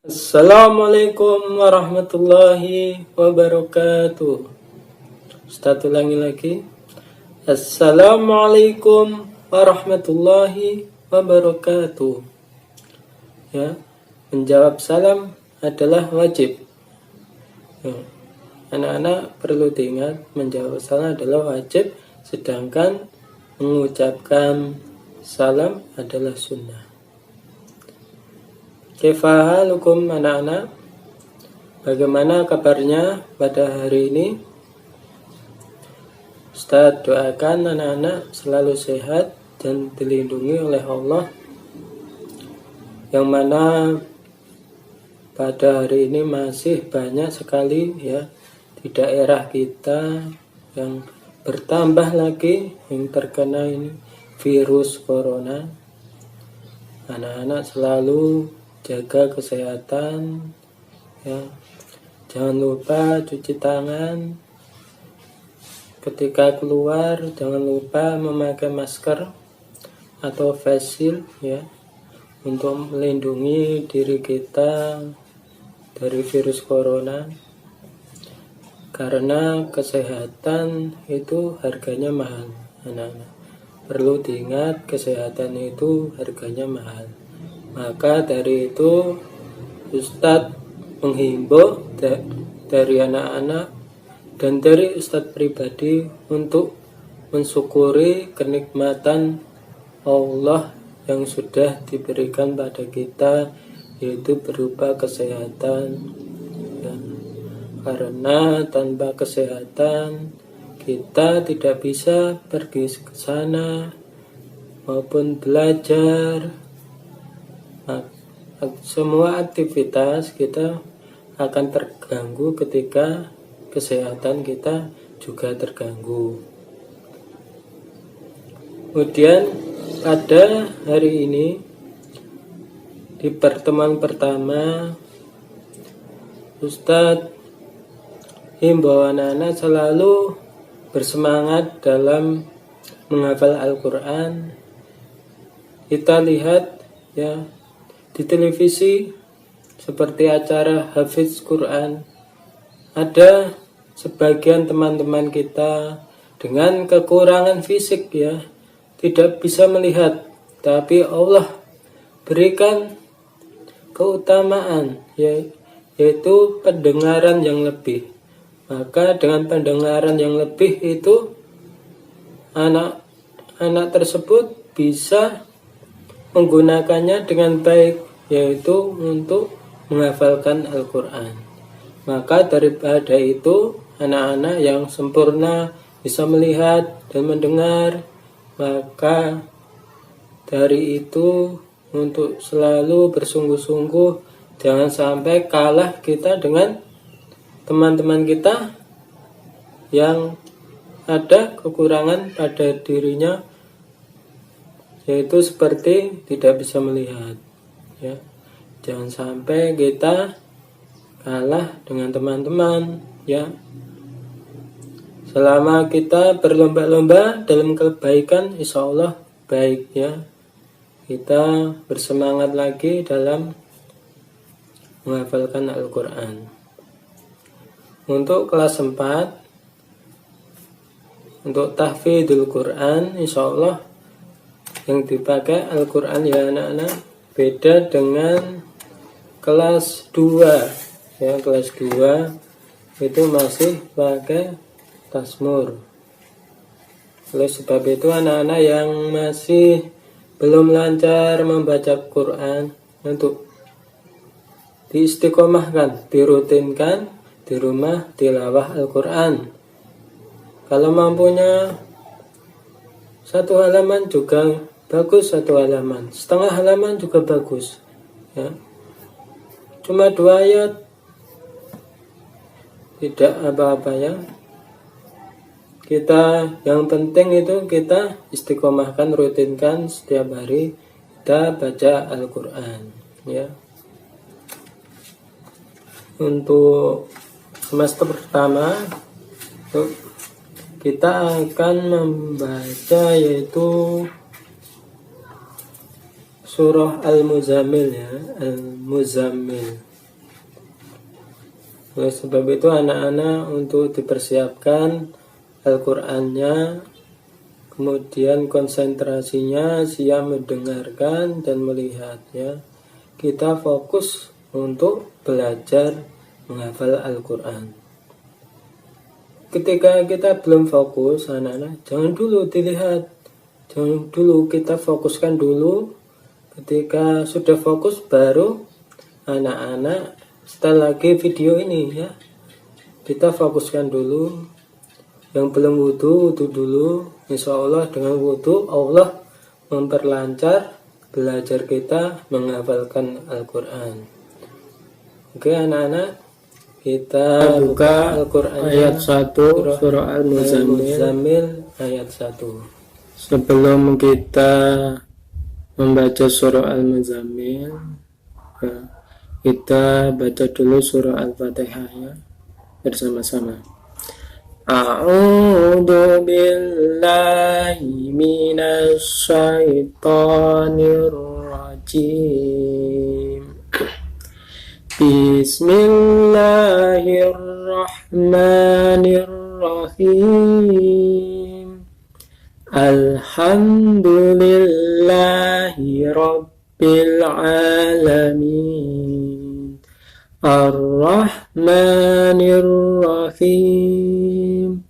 Assalamualaikum warahmatullahi wabarakatuh. Ustaz ulangi lagi. Assalamualaikum warahmatullahi wabarakatuh. Ya, menjawab salam adalah wajib. Ya, anak-anak perlu diingat, menjawab salam adalah wajib, sedangkan mengucapkan salam adalah sunnah. Kaifahalukum anak-anak? Bagaimana kabarnya pada hari ini? Ustaz doakan anak-anak selalu sehat dan dilindungi oleh Allah, yang mana pada hari ini masih banyak sekali ya di daerah kita yang bertambah lagi yang terkena ini virus corona. Anak-anak selalu jaga kesehatan ya, jangan lupa cuci tangan ketika keluar, jangan lupa memakai masker atau face shield ya, untuk melindungi diri kita dari virus corona, karena kesehatan itu harganya mahal. Anak-anak perlu diingat, kesehatan itu harganya mahal. Maka dari itu Ustadz menghimbau dari anak-anak dan dari Ustadz pribadi untuk mensyukuri kenikmatan Allah yang sudah diberikan pada kita, yaitu berupa kesehatan ya. Karena tanpa kesehatan kita tidak bisa pergi ke sana maupun belajar. Semua aktivitas kita akan terganggu ketika kesehatan kita juga terganggu. Kemudian pada hari ini di pertemuan pertama, Ustadz himbau anak-anak selalu bersemangat dalam menghafal Al-Quran. Kita lihat ya di televisi seperti acara Hafiz Quran, ada sebagian teman-teman kita dengan kekurangan fisik ya, tidak bisa melihat, tapi Allah berikan keutamaan yaitu pendengaran yang lebih. Maka dengan pendengaran yang lebih itu anak-anak tersebut bisa menggunakannya dengan baik, yaitu untuk menghafalkan Al-Quran. Maka daripada itu, anak-anak yang sempurna bisa melihat dan mendengar. Maka dari itu untuk selalu bersungguh-sungguh, jangan sampai kalah kita dengan teman-teman kita yang ada kekurangan pada dirinya, yaitu seperti tidak bisa melihat ya. Jangan sampai kita kalah dengan teman-teman ya. Selama kita berlomba-lomba dalam kebaikan, insya Allah baik ya. Kita bersemangat lagi dalam menghafalkan Al-Quran. Untuk kelas 4, untuk tahfidzul Quran, insya Allah yang dipakai Al-Quran ya anak-anak beda dengan kelas 2 ya. Kelas 2 itu masih pakai tasmur. Oleh sebab itu anak-anak yang masih belum lancar membaca Quran, untuk diistiqomahkan, dirutinkan di rumah tilawah Al-Quran. Kalau mampunya 1 halaman juga bagus, 1 halaman, setengah halaman juga bagus ya. Cuma 2 ayat tidak apa-apa ya. Kita yang penting itu kita istiqomahkan, rutinkan setiap hari kita baca Al-Quran ya. Untuk semester pertama kita akan membaca yaitu surah Al-Muzammil ya, Al-Muzammil. Oleh sebab itu anak-anak untuk dipersiapkan Al-Qur'annya, kemudian konsentrasinya, siap mendengarkan dan melihat ya. Kita fokus untuk belajar menghafal Al-Qur'an. Ketika kita belum fokus, anak-anak, jangan dulu dilihat. Jangan dulu, kita fokuskan dulu. Ketika sudah fokus, baru anak-anak setelah lagi video ini ya. Kita fokuskan dulu. Yang belum wudu dulu. Insya Allah dengan wudu Allah memperlancar belajar kita menghafalkan Al-Quran. Oke anak-anak, kita buka Al-Quran ayat 1 surah Al-Muzammil ayat 1. Sebelum kita membaca surah Al-Muzammil, kita baca dulu surah Al-Fatihah ya, bersama-sama. A'udzu billahi minasy syaithanir rajim. Bismillahirrahmanirrahim. Alhamdulillahi rabbil alamin. Ar-Rahmanir-Rahim.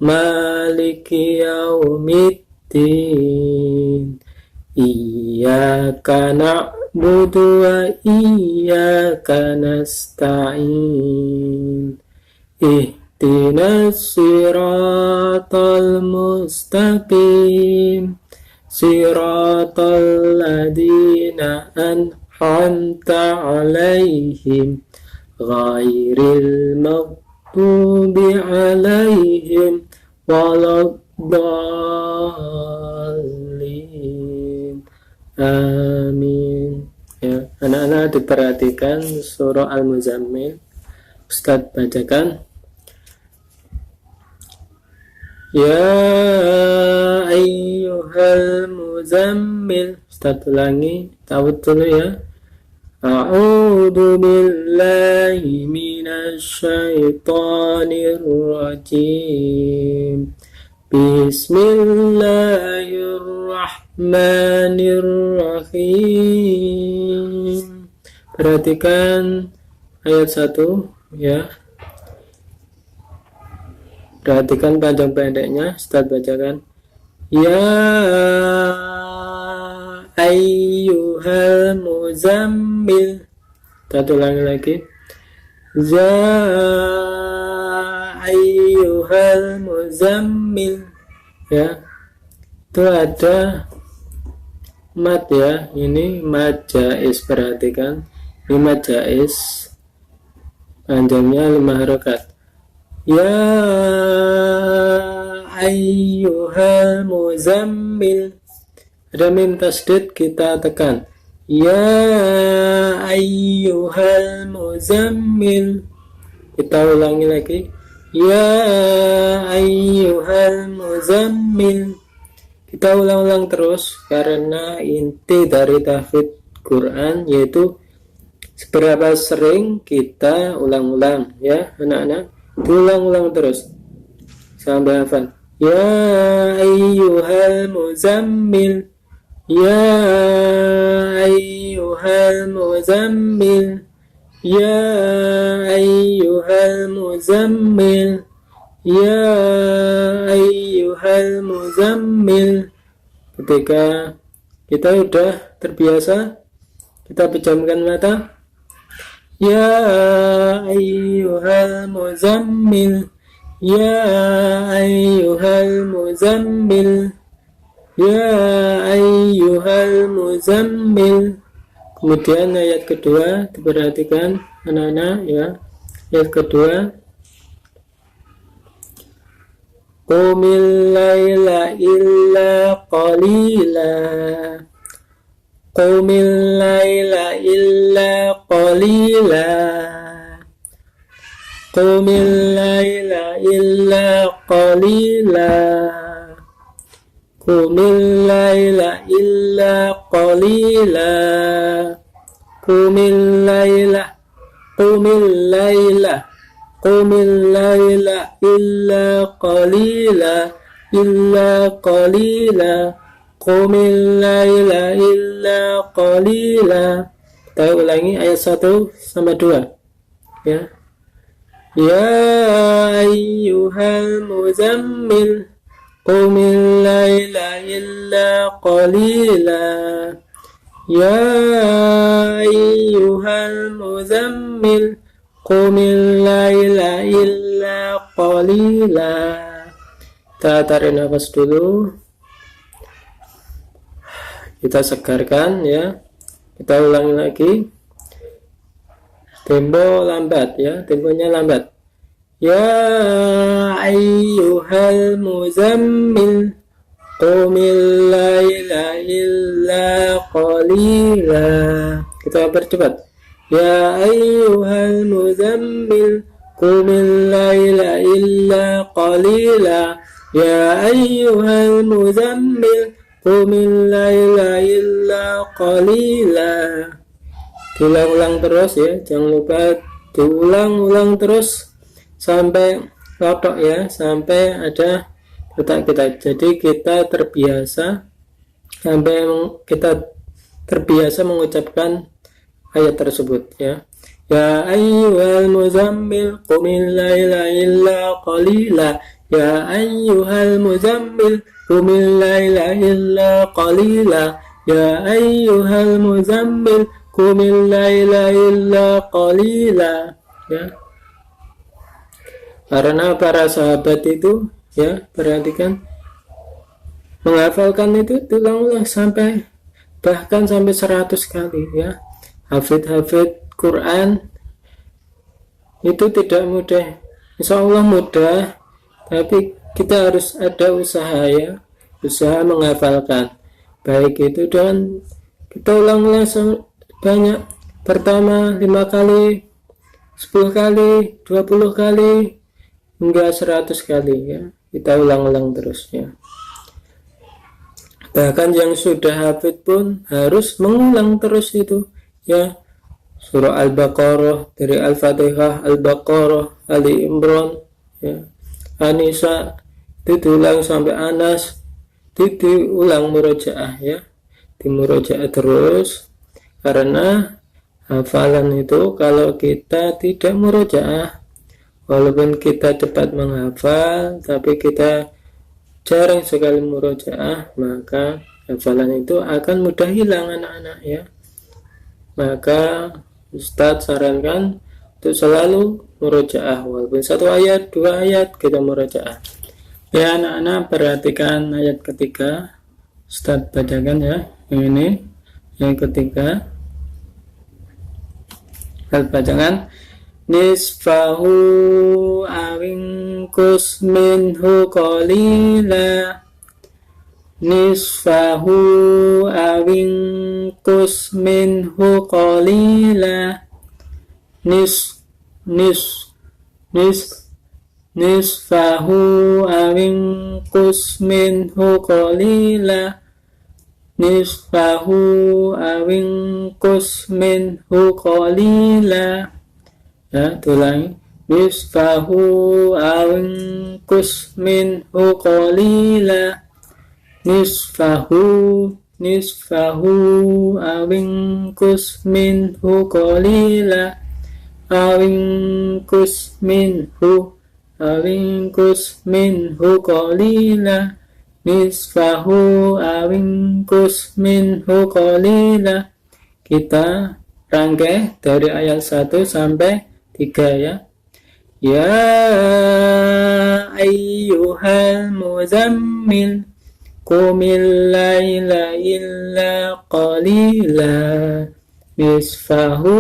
Maliki yaumiddin. Iyyaka na'budu wa iyyaka nasta'in. Ihdinas siratal mustaqim. Siratal ladzina an'amta 'alaihim ghairil maghdubi 'alaihim waladdallin. Amin. Ya, anak-anak diperhatikan surah Al-Muzammil. Ustaz bacakan. Ya ayyuhal muzammil. Ustaz ulangi. Tawud dulu ya. A'udzu billahi minasy syaithanir rajim. Bismillahirrahmanirrahim. Perhatikan ayat 1 ya. Perhatikan panjang pendeknya. Ustaz bacakan. Ya ayyuhal muzammil. Kita ulangi lagi. Ya ayyuhal muzammil. Ya, itu ada mat ya. Ini mad jaiz, perhatikan. Ini mad jaiz, panjangnya 5 harokat. Ya ayyuhal muzammil. Ada mim tasdid, kita tekan. Ya ayyuhal muzammil. Kita ulangi lagi. Ya ayyuhal muzammil. Kita ulang-ulang terus karena inti dari tahfidz Quran yaitu seberapa sering kita ulang-ulang ya anak-anak. Ulang-ulang terus sampai hafal. Ya ayyuhal muzammil. Ya ayyuhal muzammil. Ya ayyuhal muzammil. Ya ayyuhal muzammil. Ketika kita sudah terbiasa, kita pejamkan mata. Ya ayyuhal muzammil. Ya ayyuhal muzammil. Ya ayyuhal muzammil. Kemudian ayat kedua diperhatikan anak-anak ya. Ayat kedua. Qumil laila illa qalila. Qumil laila illa qalila. Qumil laila illa qalila. Qumil laila illa qalila. Qumil laila. Qumil laila. qumil laila illa qalila, illa qalila, qumil laila illa qalila. Kita ulangi ayat 1 sama 2 ya. Ya ayyuhal muzammil qumil laila illa qalila. Ya ayyuhal muzammil qumil laila illa qalila. Kita tarik nafas dulu, kita segarkan ya. Kita ulangi lagi, tempo lambat ya, temponya lambat. Ya ayyuhal muzammil qumil laila illa qalila. Kita percepat. Ya ayyuhal muzammil qumil laila illa qalila. Ya ayyuhal muzammil qumil laila illa qalila. Diulang-ulang terus ya, jangan lupa diulang-ulang terus sampai kotok ya, sampai ada letak kita. Jadi kita terbiasa, sampai kita terbiasa mengucapkan ayat tersebut ya. Ya ayyuhal muzammil qumil laila illa qalila. Ya ayyuhal muzammil qumil laila illa qalila. Ya ayyuhal muzammil qumil laila illa qalila ya. Karena para sahabat itu ya, perhatikan, menghafalkan itu diulang-ulang sampai bahkan sampai 100 kali ya. Hafid Quran itu tidak mudah, insya Allah mudah, tapi kita harus ada usaha ya, usaha menghafalkan. Baik itu dan kita ulang-ulang banyak, pertama 5 kali, 10 kali, 20 kali, hingga 100 kali ya. Kita ulang-ulang terus ya. Bahkan yang sudah hafid pun harus mengulang terus itu ya. Surah Al-Baqarah, dari Al-Fatihah, Al-Baqarah, Ali Imran ya, An-Nisa, diulang sampai Anas, diulang murojaah ya, dimurojaah terus. Karena hafalan itu kalau kita tidak murojaah, walaupun kita cepat menghafal, tapi kita jarang sekali murojaah, maka hafalan itu akan mudah hilang anak-anak ya. Maka Ustadz sarankan untuk selalu murojaah, walaupun 1 ayat, 2 ayat kita murojaah. Ya anak-anak, perhatikan ayat ketiga, Ustadz bacakan ya, yang ini, yang ketiga. Ustadz bacakan. Nisfahu awingkus minhu qalila. Nisfahu awingkus minhu qalila. Nisfahu awingkus minhu qalila. Nisfahu awingkus minhu qalila. Ya, tulangi. Nisfahu awingkus minhu qalila. Nisfahu awingkus minhu qalila. Awingkus minhu qalila. Nisfahu awingkus minhu qalila. Kita rangkai dari ayat 1 sampai 3 ya. Ya ayyuhal muzammil qumil laila illa qalila. Nisfahu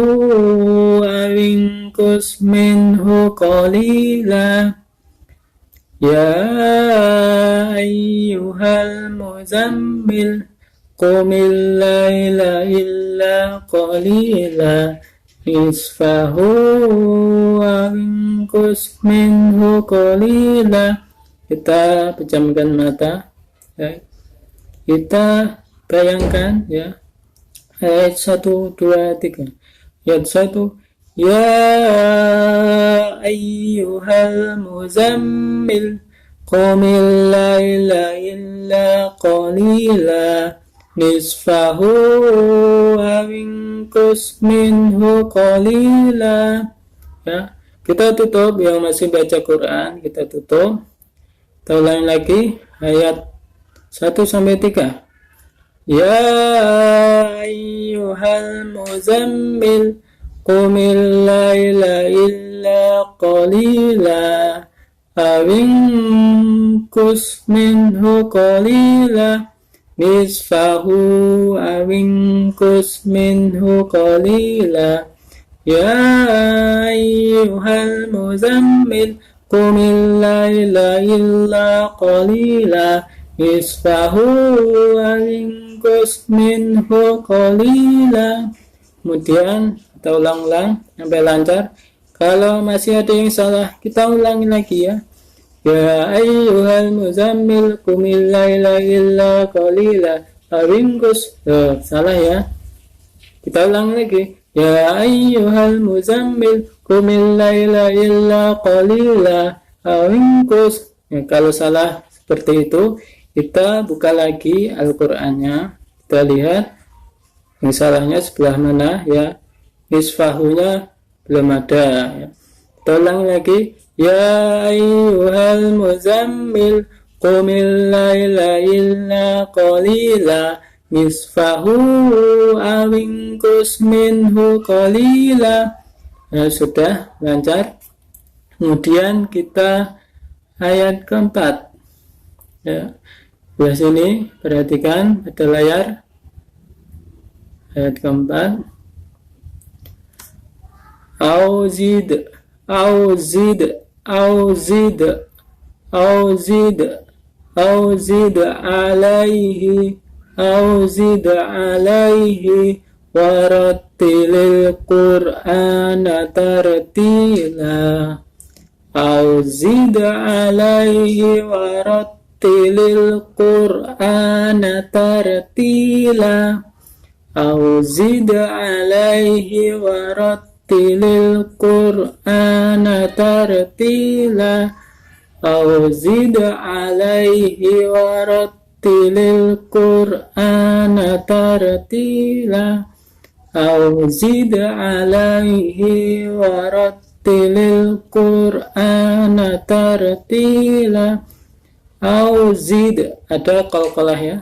awingkus minhu qalila. Ya ayyuhal muzammil qumil laila illa qalila. Nisfahu awingkus minhu qalila. Kita pejamkan mata ya. Kita bayangkan ya, ayat 1, 2, 3. Ayat 1, ya ayyuhal muzammil qumil laila illa qalila nisfahu aw inqus minhu qalila. Ya, kita tutup yang masih baca Quran, kita tutup. Kita ulangi lagi ayat 1 sampai 3. Ya ayyuhal muzammil qumil laila illa qalila aw inqus minhu qalila nisfahu aw inqus minhu qalila. Ya ayyuhal muzammil qumil laila illa qalila nisfahu aw inqus minhu qalila. Kemudian kita ulang-ulang sampai lancar. Kalau masih ada yang salah, kita ulangi lagi ya. Ya ayyuhal muzammil qumil laila illa qalila aw inqus. Salah ya. Kita ulangi lagi. Ya ayyuhal muzammil qumil laila illa qalila aw inqus. Ya, kalau salah seperti itu, kita buka lagi Al-Qur'annya. Kita lihat yang salahnya sebelah mana ya. Nisfahunya belum ada ya. Kita ulangi lagi. Ya ayyuhal muzammil qumil laila illa qalila nisfahu aw inqus minhu qalila. Ya, sudah lancar. Kemudian kita ayat keempat ya. Di sini perhatikan pada layar ayat keempat. Auzid auzid auzid auzid auzid alaihi auzid alaihi warattilil qur'ana tartila auzid alaihi warattilil qur'ana tartila auzid alaihi warattilil qur'ana tartila auzid alaihi warattilil qur'ana tartila auzid alaihi warattilil qur'ana tartila auzid, ada qalqalah ya.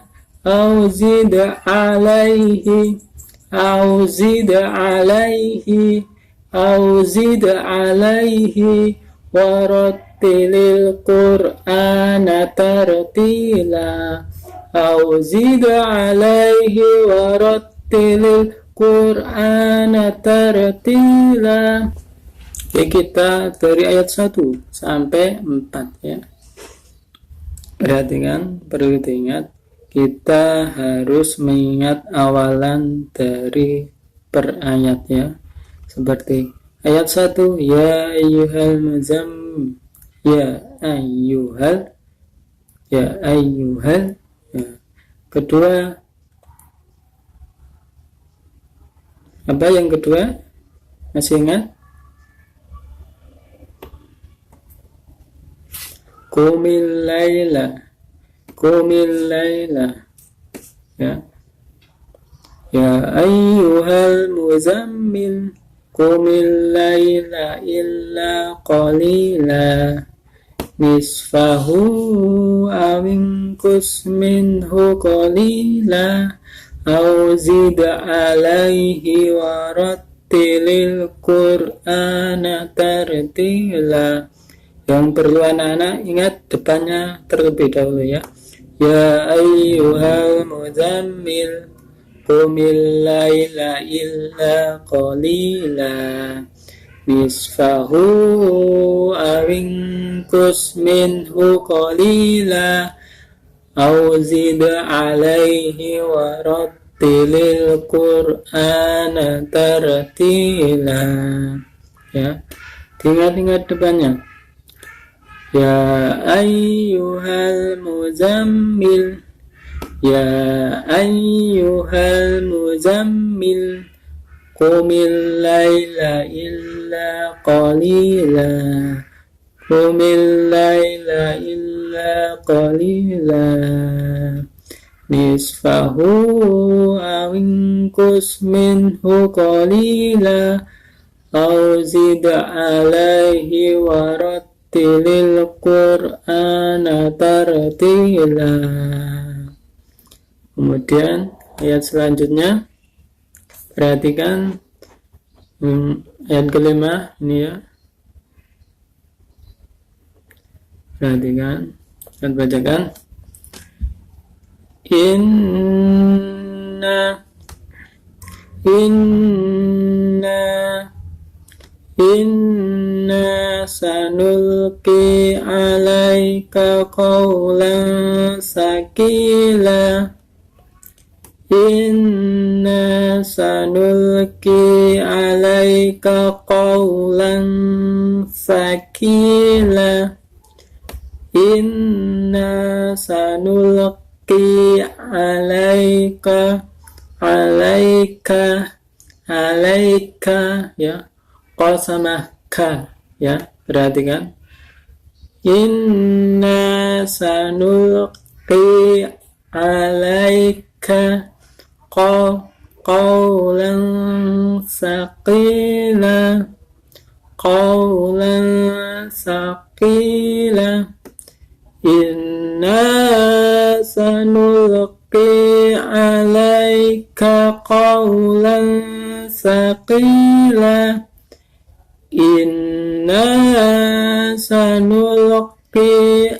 Auzid alaihi auzid alaihi auzid alaihi warattilil qur'ana tartila auzid alaihi warattilil qur'ana tartila. Oke, kita dari ayat 1 sampai 4 ya. Perhatikan, perlu diingat, kita harus mengingat awalan dari per ayat ya. Seperti ayat 1, ya ayyuhal muzammil, ya ayyuhal, ya ayyuhal ya. Kedua, apa yang kedua? Masih ingat? Qumil laila, qumil laila ya. Ya ayyuhal muzammil qumil laila illa qalila nisfahu aw inqus minhu qalila aw zid alaihi warattilil qur'ana tartila. Yang perlu anak-anak ingat depannya terlebih dahulu ya. Ya ayyuhal muzammil qumil laila illa qalila nisfahu aw inqus minhu qalila aw zid alaihi warattilil qur'ana tartila ya. Ingat-ingat depannya. Ya ayyuhal muzammil, ya ayyuhal muzammil qumil laila illa illa qalila Qumil laila illa qalila nisfahu awinkus minhu qalila au zid alaihi warattilil qur'ana tartila. Kemudian ayat selanjutnya perhatikan ayat kelima ini ya. Perhatikan dan bacakan. Inna sanulqi alaika qawlan sakila. Inna sanulqi alaika qawlan sakila. Inna sanulqi alaika ya qasamaka ya, perhatikan. Inna sanulqi alaika qawlan saqila Inna sanulqi alaika qawlan saqila Inna sanulqi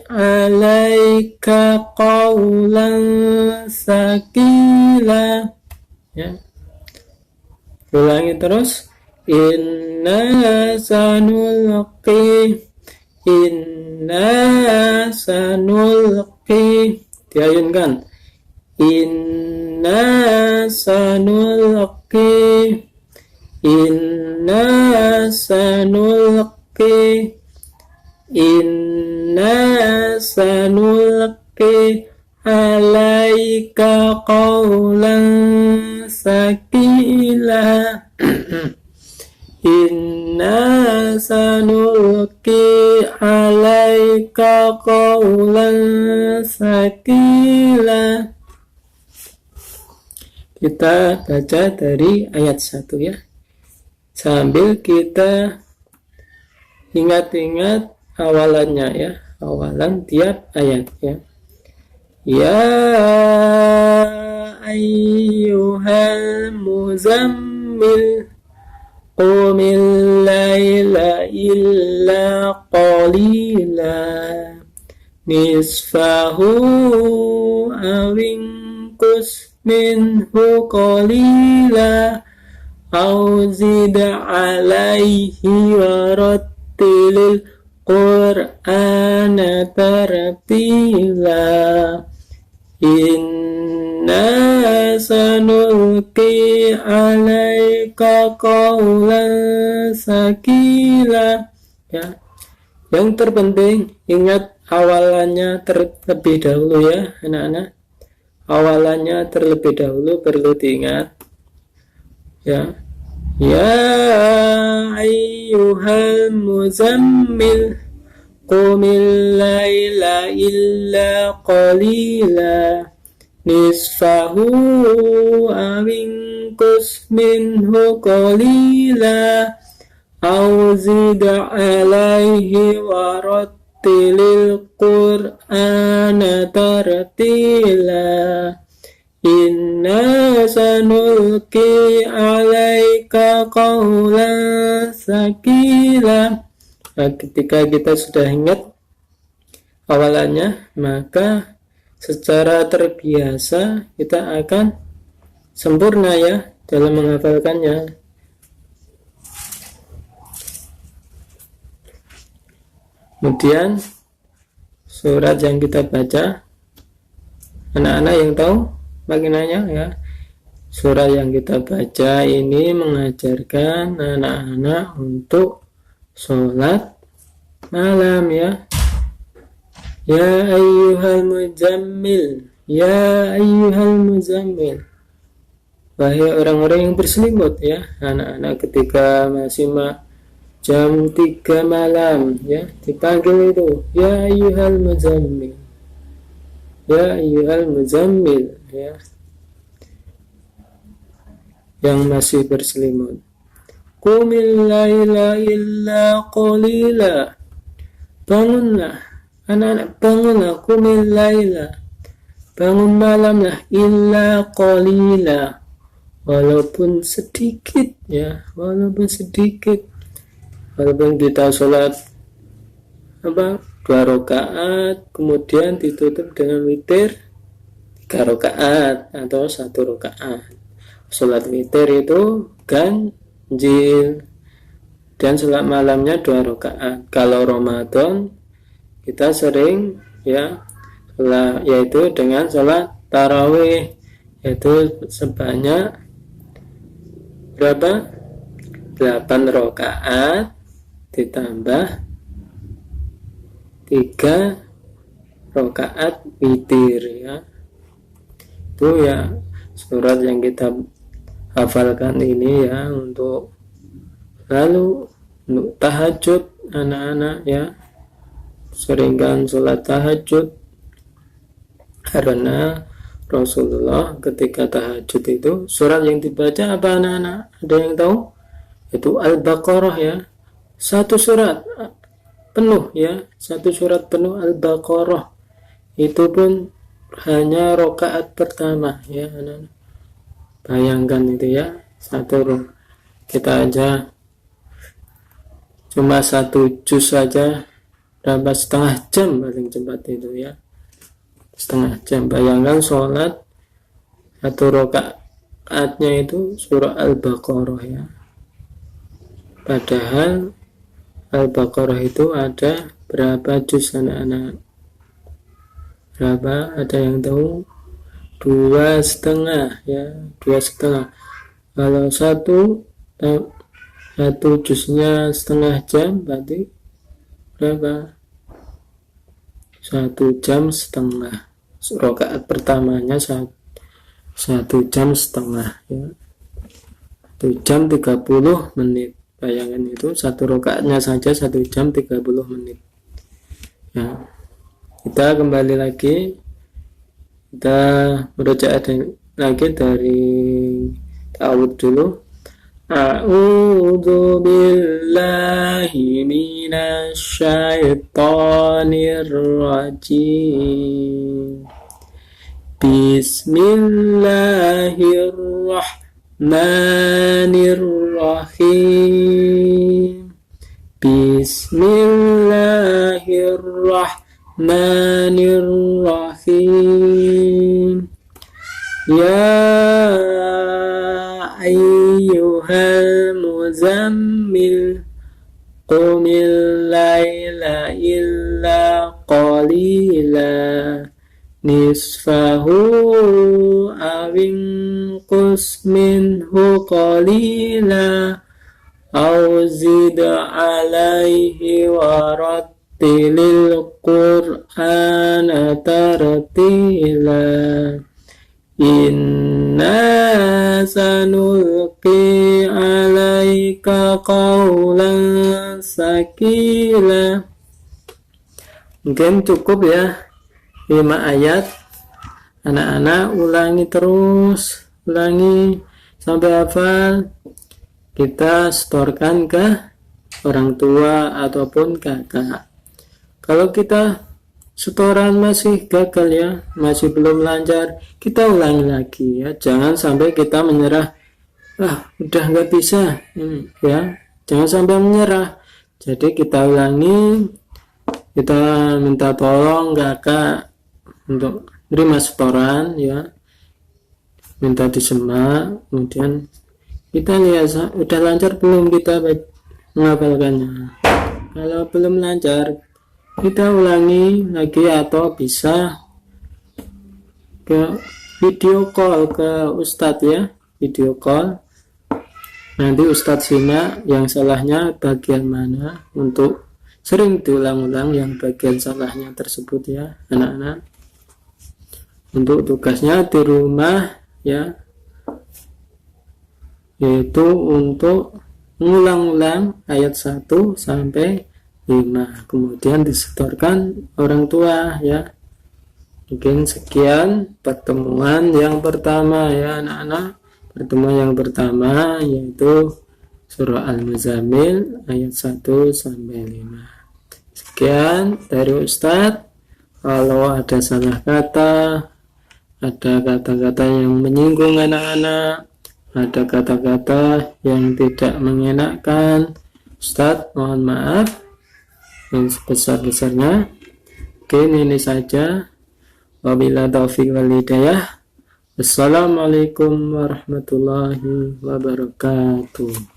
alaika qawlan saqila ya. Ulangi terus. Inna sanulqi diayunkan. Inna sanulqi alaika qawlan sakila Inna sanulqi alaika qawlan sakila. Kita baca dari ayat 1 ya, sambil kita ingat-ingat awalannya ya, awalan tiap ayat ya. Ya ayyuhal muzammil qumil laila illa qalila nisfahu awinkus minhu qalila au zid alaihi warattilil qur'ana tartila Inna sanulqi alaika qawlan sakila ya. Yang terpenting ingat awalannya terlebih dahulu ya anak-anak. Awalannya terlebih dahulu perlu diingat ya. Ya ayyuhal muzammil qumil laila illa qalila nisfahu awinkus minhu qalila au zid alaihi warattilil qur'ana tartila Inna sanulqi alaika qawlan sakila. Nah, ketika kita sudah ingat awalannya, maka secara terbiasa kita akan sempurna ya dalam menghafalkannya. Kemudian surat yang kita baca, anak-anak yang tahu baginanya ya, surat yang kita baca ini mengajarkan anak-anak untuk sholat malam ya. Ya ayyuhal muzammil, ya ayyuhal muzammil, wahai orang-orang yang berselimut ya. Anak-anak ketika masih jam 3 malam ya, dipanggil itu ya ayyuhal muzammil, ya ayyuhal muzammil ya, yang masih berselimut. Qumil laila illa qalila, bangunlah anak-anak, bangunlah, qumil laila, bangun malamlah, illa qalila, walaupun sedikit ya, walaupun sedikit. Walaupun kita sholat 2 rakaat kemudian ditutup dengan witir 3 rakaat atau 1 rakaat. Sholat witir itu ganjil, dan sholat malamnya 2 rakaat. Kalau Ramadan kita sering ya yaitu dengan sholat tarawih, yaitu sebanyak berapa? 8 rakaat ditambah 3 rakaat witir ya. Itu ya surat yang kita hafalkan ini ya, untuk lalu untuk tahajud anak-anak ya, seringkan sholat tahajud, karena Rasulullah ketika tahajud itu surat yang dibaca apa anak-anak? Ada yang tahu? Itu Al-Baqarah ya, satu surat penuh ya, satu surat penuh Al-Baqarah, itu pun hanya rakaat pertama ya anak-anak. Bayangkan itu ya, kita aja cuma 1 juz saja berapa, setengah jam paling cepat itu ya, setengah jam. Bayangkan sholat 1 rakaatnya itu surah Al-Baqarah ya, padahal Al-Baqarah itu ada berapa juz anak-anak? Berapa? Ada yang tahu? 2,5 ya, 2,5. Kalau satu juznya setengah jam, berarti berapa? 1,5 jam. Rakaat pertamanya 1,5 jam ya, 1 jam 30 menit. Bayangkan itu, 1 rakaatnya saja 1 jam 30 menit ya. Kita kembali lagi, kita berucap lagi dari ta'awudz dulu. A'udzu billahi minasy syaithanir rajim. Bismillahirrahmanirrahim. Bismillahirrahmanirrahim. Ya ayyuhal muzammil, qumil laila illa qalila, nisfahu awin qus minhu qalila, au zid alaihi warattilil qur'ana tartila. Inna sanulqi alaika qawlan sakila. Mungkin cukup ya 5 ayat. Anak-anak ulangi terus, ulangi sampai hafal. Kita setorkan ke orang tua ataupun kakak. Kalau kita setoran masih gagal ya, masih belum lancar, kita ulangi lagi ya. Jangan sampai kita menyerah, udah nggak bisa ini ya, jangan sampai menyerah. Jadi kita ulangi, kita minta tolong kakak untuk terima setoran ya, minta disemak, kemudian kita lihat udah lancar belum kita menghafalkannya. Kalau belum lancar, kita ulangi lagi, atau bisa ke video call ke Ustadz ya, video call. Nanti Ustadz simak yang salahnya bagian mana, untuk sering diulang-ulang yang bagian salahnya tersebut ya anak-anak. Untuk tugasnya di rumah ya, yaitu untuk mengulang-ulang ayat 1 sampai 5, kemudian disetorkan orang tua ya. Mungkin sekian pertemuan yang pertama ya anak-anak. Pertemuan yang pertama yaitu surah Al-Muzammil ayat 1 sampai 5. Sekian dari Ustadz. Kalau ada salah kata, ada kata-kata yang menyinggung anak-anak, ada kata-kata yang tidak mengenakan, Ustadz mohon maaf yang sebesar-besarnya. Oke, ini saja. Wabillahi taufiq wal hidayah. Wassalamualaikum warahmatullahi wabarakatuh.